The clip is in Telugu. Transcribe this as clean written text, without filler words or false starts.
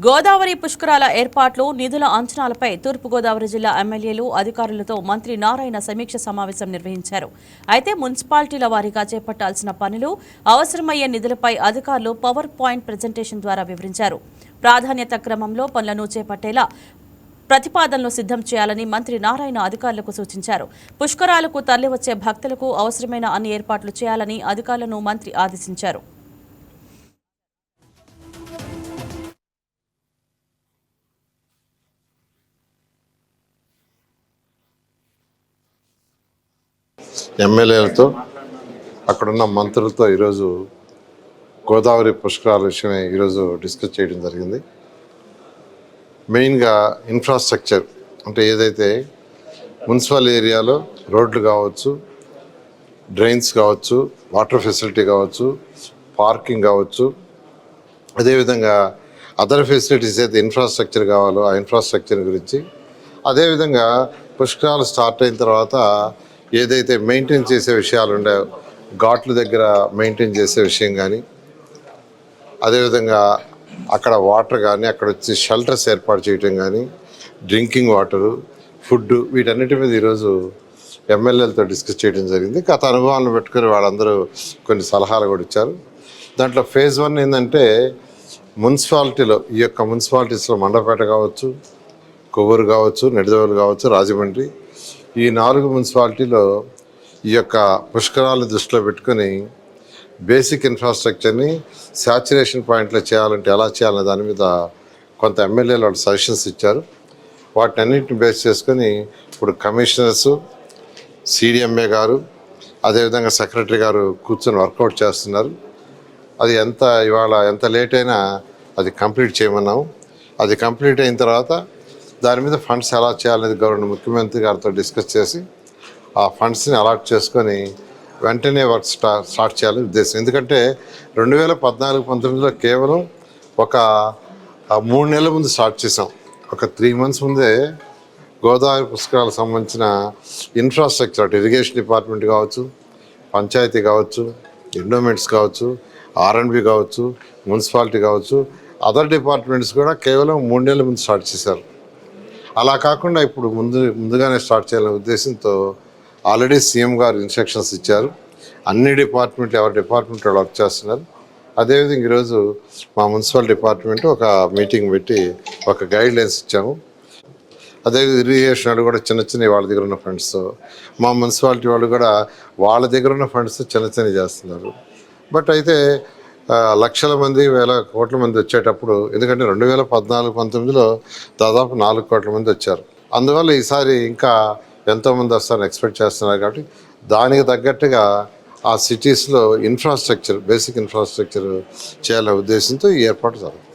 గోదావరి పుష్కరాల ఏర్పాట్లు నిధుల అంచనాలపై తూర్పుగోదావరి జిల్లా ఎమ్మెల్యేలు అధికారులతో మంత్రి నారాయణ సమీక్ష సమావేశం నిర్వహించారు. అయితే మున్సిపాలిటీల వారీగా చేపట్టాల్సిన పనులు, అవసరమయ్యే నిధులపై అధికారులు పవర్ పాయింట్ ప్రెజెంటేషన్ ద్వారా వివరించారు. ప్రాధాన్యత క్రమంలో పనులను చేపట్టేలా ప్రతిపాదనలు సిద్ధం చేయాలని మంత్రి నారాయణ అధికారులకు సూచించారు. పుష్కరాలకు తరలివచ్చే భక్తులకు అవసరమైన అన్ని ఏర్పాట్లు చేయాలని అధికారులను మంత్రి ఆదేశించారు. ఎమ్మెల్యేలతో అక్కడున్న మంత్రులతో ఈరోజు గోదావరి పుష్కరాల విషయమే ఈరోజు డిస్కస్ చేయడం జరిగింది. మెయిన్గా ఇన్ఫ్రాస్ట్రక్చర్ అంటే ఏదైతే మున్సిపల్ ఏరియాలో రోడ్లు కావచ్చు, డ్రైన్స్ కావచ్చు, వాటర్ ఫెసిలిటీ కావచ్చు, పార్కింగ్ కావచ్చు, అదేవిధంగా అదర్ ఫెసిలిటీస్ అయితే ఇన్ఫ్రాస్ట్రక్చర్ కావాలో ఆ ఇన్ఫ్రాస్ట్రక్చర్ గురించి, అదేవిధంగా పుష్కరాలు స్టార్ట్ అయిన తర్వాత ఏదైతే మెయింటైన్ చేసే విషయాలు ఉండేవో ఘాట్ల దగ్గర మెయింటైన్ చేసే విషయం కానీ, అదేవిధంగా అక్కడ వాటర్ కానీ అక్కడ వచ్చి షెల్టర్స్ ఏర్పాటు చేయటం కానీ, డ్రింకింగ్ వాటరు, ఫుడ్, వీటన్నిటి మీద ఈరోజు ఎమ్మెల్యేలతో డిస్కస్ చేయడం జరిగింది. గత అనుభవాలను పెట్టుకుని వాళ్ళందరూ కొన్ని సలహాలు కూడా ఇచ్చారు. దాంట్లో ఫేజ్ 1 ఏంటంటే మున్సిపాలిటీలో ఈ యొక్క మున్సిపాలిటీస్లో మండపేట కావచ్చు, కొవ్వూరు కావచ్చు, నిడదవోలు కావచ్చు, రాజమండ్రి, ఈ 4 మున్సిపాలిటీలో ఈ యొక్క పుష్కరాలను దృష్టిలో పెట్టుకొని బేసిక్ ఇన్ఫ్రాస్ట్రక్చర్ని శాచ్యురేషన్ పాయింట్లో చేయాలంటే ఎలా చేయాలనే దాని మీద కొంత ఎమ్మెల్యేలు వాళ్ళు సజెషన్స్ ఇచ్చారు. వాటిని అన్నింటిని బేస్ చేసుకొని ఇప్పుడు కమిషనర్సు, సిడిఎంఏ గారు, అదేవిధంగా సెక్రటరీ గారు కూర్చొని వర్కౌట్ చేస్తున్నారు. అది ఇవాళ ఎంత లేట్ అయినా అది కంప్లీట్ చేయమన్నాము. అది కంప్లీట్ అయిన తర్వాత దాని మీద ఫండ్స్ ఎలా చేయాలనేది గవర్నర్ ముఖ్యమంత్రి గారితో డిస్కస్ చేసి ఆ ఫండ్స్ని అలాట్ చేసుకొని వెంటనే వర్క్ స్టార్ట్ చేయాలని ఉద్దేశం. ఎందుకంటే 2014-19లో కేవలం ఒక 3 నెలల ముందు స్టార్ట్ చేసాం. ఒక 3 months ముందే గోదావరి పుష్కరాలకు సంబంధించిన ఇన్ఫ్రాస్ట్రక్చర్ అటు ఇరిగేషన్ డిపార్ట్మెంట్ కావచ్చు, పంచాయతీ కావచ్చు, ఎండోమెంట్స్ కావచ్చు, R&B కావచ్చు, మున్సిపాలిటీ కావచ్చు, అదర్ డిపార్ట్మెంట్స్ కూడా కేవలం 3 నెలల ముందు స్టార్ట్ చేశారు. అలా కాకుండా ఇప్పుడు ముందుగానే స్టార్ట్ చేయాలనే ఉద్దేశంతో ఆల్రెడీ సీఎం గారు ఇన్స్ట్రక్షన్స్ ఇచ్చారు. అన్ని డిపార్ట్మెంట్లు ఎవరి డిపార్ట్మెంట్ వాళ్ళు వర్క్ చేస్తున్నారు. అదేవిధంగా ఈరోజు మా మున్సిపల్ డిపార్ట్మెంట్ ఒక మీటింగ్ పెట్టి ఒక గైడ్ లైన్స్ ఇచ్చాము. అదేవిధంగా ఇరిగేషన్ వాళ్ళు కూడా చిన్న వాళ్ళ దగ్గర ఉన్న ఫండ్స్తో, మా మున్సిపాలిటీ వాళ్ళు కూడా వాళ్ళ దగ్గర ఉన్న ఫండ్స్తో చిన్న చేస్తున్నారు. బట్ అయితే లక్షల మంది, వేల కోట్ల మంది వచ్చేటప్పుడు, ఎందుకంటే 2014-19లో దాదాపు 4 కోట్ల మంది వచ్చారు. అందువల్ల ఈసారి ఇంకా ఎంతోమంది వస్తారని ఎక్స్పెక్ట్ చేస్తున్నారు. కాబట్టి దానికి తగ్గట్టుగా ఆ సిటీస్లో ఇన్ఫ్రాస్ట్రక్చర్, బేసిక్ ఇన్ఫ్రాస్ట్రక్చర్ చేయాలనే ఉద్దేశంతో ఈ ఏర్పాటు జరుగుతుంది.